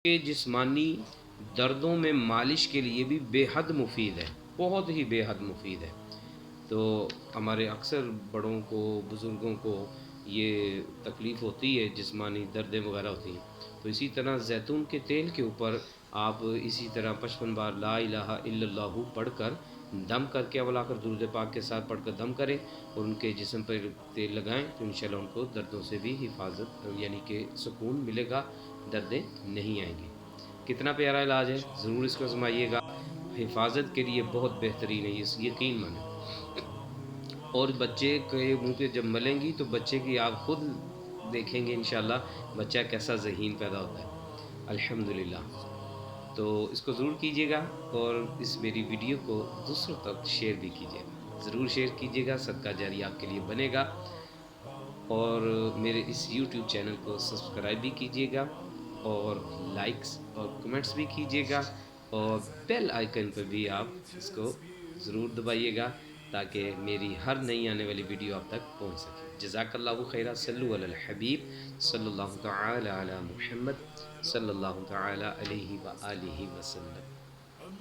کہ جسمانی دردوں میں مالش کے لیے بھی بے حد مفید ہے، بہت ہی بے حد مفید ہے۔ تو ہمارے اکثر بڑوں کو، بزرگوں کو یہ تکلیف ہوتی ہے، جسمانی دردیں وغیرہ ہوتی ہیں، تو اسی طرح زیتون کے تیل کے اوپر آپ اسی طرح 55 بار لا الہ الا اللہ پڑھ کر دم کر کے اولا کر درود پاک کے ساتھ پڑھ کر دم کریں اور ان کے جسم پر تیل لگائیں، تو انشاءاللہ ان کو دردوں سے بھی حفاظت یعنی کہ سکون ملے گا، دردیں نہیں آئیں گی۔ کتنا پیارا علاج ہے، ضرور اس کو آزمائیے گا، حفاظت کے لیے بہت بہترین ہے، یہ یقین مانیں۔ اور بچے کے منہ پہ جب ملیں گی تو بچے کی آپ خود دیکھیں گے انشاءاللہ بچہ کیسا ذہین پیدا ہوتا ہے، الحمدللہ۔ تو اس کو ضرور کیجیے گا اور اس میری ویڈیو کو دوسروں تک شیئر بھی کیجیے گا، ضرور شیئر کیجیے گا، صدقہ جاریہ آپ کے لیے بنے گا۔ اور میرے اس یوٹیوب چینل کو سبسکرائب بھی کیجیے گا اور لائکس اور کمنٹس بھی کیجیے گا اور بیل آئیکن پہ بھی آپ اس کو ضرور دبائیے گا تاکہ میری ہر نئی آنے والی ویڈیو آپ تک پہنچ سکے۔ جزاک اللہ خیرہ، صلو علی الحبیب صلی اللہ تعالی علی محمد صلی اللہ تعالی علیہ وآلہ وسلم۔